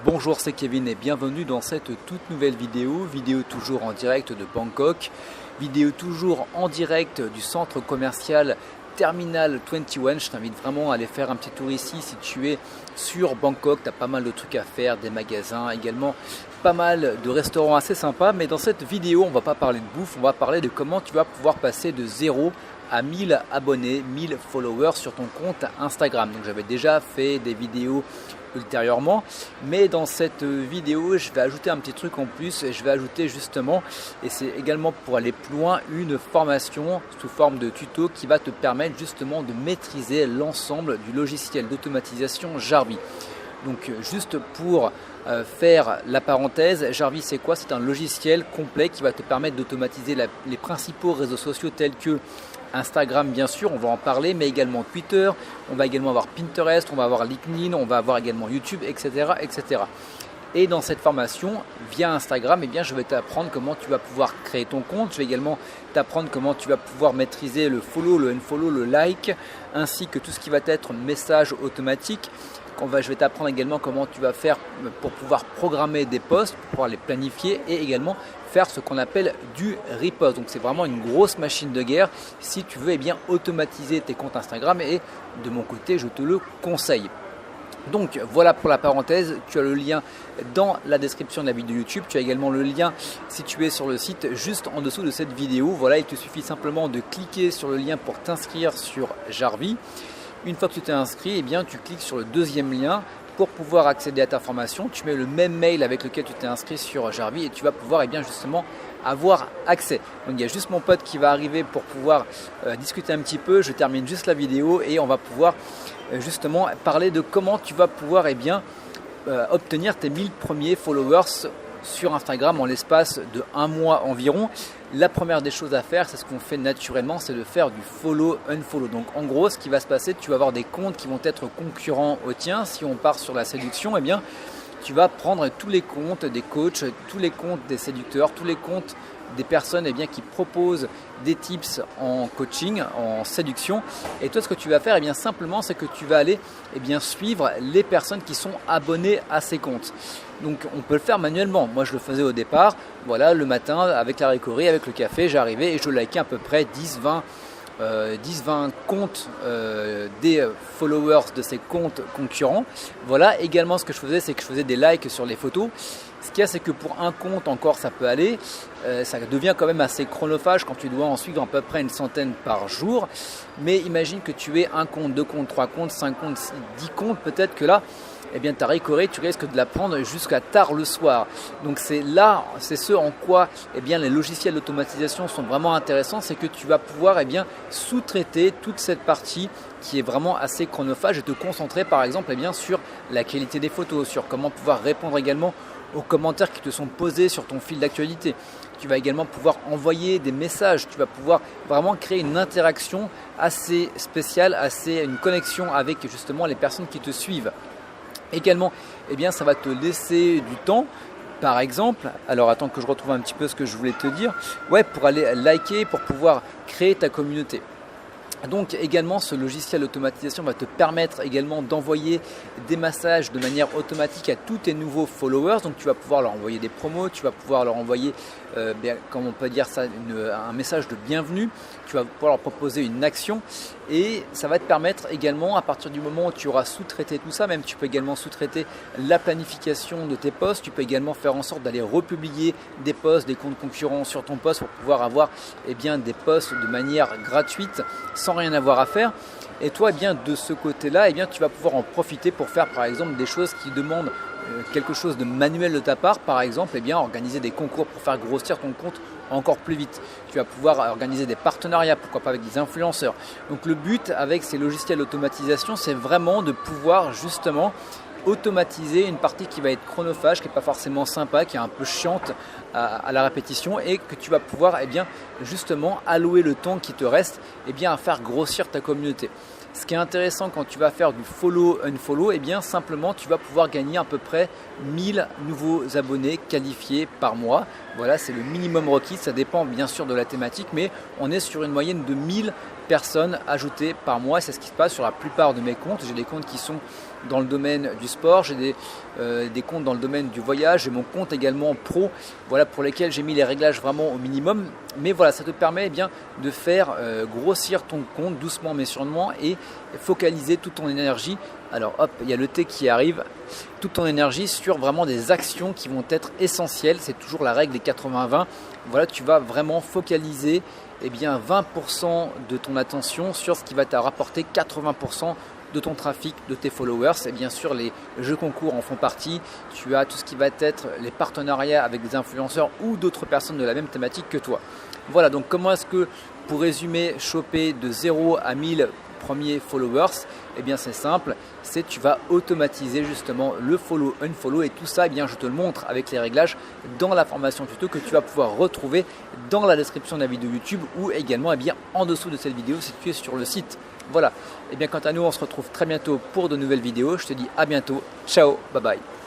Bonjour, c'est Kevin et bienvenue dans cette toute nouvelle vidéo toujours en direct de Bangkok, vidéo toujours en direct du centre commercial Terminal 21. Je t'invite vraiment à aller faire un petit tour ici si tu es sur Bangkok. Tu as pas mal de trucs à faire, des magasins, également pas mal de restaurants assez sympas. Mais dans cette vidéo, on va pas parler de bouffe, on va parler de comment tu vas pouvoir passer de 0 à 1000 abonnés, 1000 followers sur ton compte Instagram. Donc j'avais déjà fait des vidéos ultérieurement, mais dans cette vidéo je vais ajouter un petit truc en plus. Je vais ajouter justement, et c'est également pour aller plus loin, une formation sous forme de tuto qui va te permettre justement de maîtriser l'ensemble du logiciel d'automatisation Jarvis. Donc juste pour faire la parenthèse, Jarvis c'est quoi? C'est un logiciel complet qui va te permettre d'automatiser les principaux réseaux sociaux tels que Instagram, bien sûr, on va en parler, mais également Twitter, on va également avoir Pinterest, on va avoir LinkedIn, on va avoir également YouTube, etc. etc. Et dans cette formation, via Instagram, je vais t'apprendre comment tu vas pouvoir créer ton compte. Je vais également t'apprendre comment tu vas pouvoir maîtriser le follow, le unfollow, le like, ainsi que tout ce qui va être message automatique. Je vais t'apprendre également comment tu vas faire pour pouvoir programmer des posts, pour pouvoir les planifier et également faire ce qu'on appelle du repost. Donc c'est vraiment une grosse machine de guerre si tu veux automatiser tes comptes Instagram, et de mon côté je te le conseille. Donc voilà pour la parenthèse, tu as le lien dans la description de la vidéo YouTube, tu as également le lien situé sur le site juste en dessous de cette vidéo. Voilà, il te suffit simplement de cliquer sur le lien pour t'inscrire sur Jarvis. Une fois que tu t'es inscrit, tu cliques sur le deuxième lien pour pouvoir accéder à ta formation. Tu mets le même mail avec lequel tu t'es inscrit sur Jarvis et tu vas pouvoir justement avoir accès. Donc il y a juste mon pote qui va arriver pour pouvoir discuter un petit peu. Je termine juste la vidéo et on va pouvoir justement parler de comment tu vas pouvoir obtenir tes 1000 premiers followers sur Instagram en l'espace de 1 mois environ. La première des choses à faire, c'est ce qu'on fait naturellement, c'est de faire du follow unfollow. Donc en gros, ce qui va se passer, tu vas avoir des comptes qui vont être concurrents aux tiens. Si on part sur la séduction, tu vas prendre tous les comptes des coachs, tous les comptes des séducteurs, tous les comptes des personnes qui proposent des tips en coaching, en séduction. Et toi, ce que tu vas faire, simplement, c'est que tu vas aller suivre les personnes qui sont abonnées à ces comptes. Donc on peut le faire manuellement. Moi je le faisais au départ, voilà, le matin avec la récorie, avec le café, j'arrivais et je likais à peu près 10-20 comptes des followers de ces comptes concurrents. Voilà, également ce que je faisais, c'est que je faisais des likes sur les photos. Ce qu'il y a, c'est que pour un compte encore ça peut aller, ça devient quand même assez chronophage quand tu dois en suivre à peu près une centaine par jour. Mais imagine que tu aies un compte, 2 comptes, 3 comptes, 5 comptes, 10 comptes, peut-être que là, ta récorie, tu risques de la prendre jusqu'à tard le soir. Donc c'est ce en quoi les logiciels d'automatisation sont vraiment intéressants, c'est que tu vas pouvoir sous-traiter toute cette partie qui est vraiment assez chronophage et te concentrer par exemple sur la qualité des photos, sur comment pouvoir répondre également aux commentaires qui te sont posés sur ton fil d'actualité. Tu vas également pouvoir envoyer des messages, tu vas pouvoir vraiment créer une interaction assez spéciale, une connexion avec justement les personnes qui te suivent. Également, ça va te laisser du temps. Par exemple, alors attends que je retrouve un petit peu ce que je voulais te dire. Pour aller liker, pour pouvoir créer ta communauté. Donc également, ce logiciel d'automatisation va te permettre également d'envoyer des messages de manière automatique à tous tes nouveaux followers. Donc tu vas pouvoir leur envoyer des promos, tu vas pouvoir leur envoyer, comment on peut dire ça, un message de bienvenue. Tu vas pouvoir leur proposer une action et ça va te permettre également, à partir du moment où tu auras sous-traité tout ça, même tu peux également sous-traiter la planification de tes posts. Tu peux également faire en sorte d'aller republier des posts, des comptes concurrents sur ton post pour pouvoir avoir des posts de manière gratuite sans rien avoir à faire. Et toi, de ce côté-là, tu vas pouvoir en profiter pour faire par exemple des choses qui demandent quelque chose de manuel de ta part. Par exemple, organiser des concours pour faire grossir ton compte encore plus vite. Tu vas pouvoir organiser des partenariats, pourquoi pas avec des influenceurs. Donc le but avec ces logiciels d'automatisation, c'est vraiment de pouvoir justement automatiser une partie qui va être chronophage, qui n'est pas forcément sympa, qui est un peu chiante à la répétition, et que tu vas pouvoir justement allouer le temps qui te reste à faire grossir ta communauté. Ce qui est intéressant quand tu vas faire du follow unfollow, simplement tu vas pouvoir gagner à peu près 1000 nouveaux abonnés qualifiés par mois. Voilà, c'est le minimum requis, ça dépend bien sûr de la thématique, mais on est sur une moyenne de 1000 personnes ajoutées par mois. C'est ce qui se passe sur la plupart de mes comptes. J'ai des comptes qui sont dans le domaine du sport, j'ai des comptes dans le domaine du voyage, j'ai mon compte également pro, voilà, pour lesquels j'ai mis les réglages vraiment au minimum. Mais voilà, ça te permet eh bien, de faire grossir ton compte doucement mais sûrement et focaliser toute ton énergie. Alors hop, il y a le thé qui arrive, toute ton énergie sur vraiment des actions qui vont être essentielles. C'est toujours la règle des 80-20. Voilà, tu vas vraiment focaliser eh bien, 20% de ton attention sur ce qui va te rapporter 80% de ton trafic, de tes followers. Et bien sûr, les jeux concours en font partie. Tu as tout ce qui va être les partenariats avec des influenceurs ou d'autres personnes de la même thématique que toi. Voilà, donc comment est-ce que, pour résumer, choper de 0 à 1000 premiers followers? Eh bien c'est simple, c'est tu vas automatiser justement le follow, unfollow et tout ça, eh bien je te le montre avec les réglages dans la formation tuto que tu vas pouvoir retrouver dans la description de la vidéo YouTube ou également eh bien, en dessous de cette vidéo si tu es sur le site. Voilà, et bien quant à nous on se retrouve très bientôt pour de nouvelles vidéos, je te dis à bientôt, ciao, bye bye.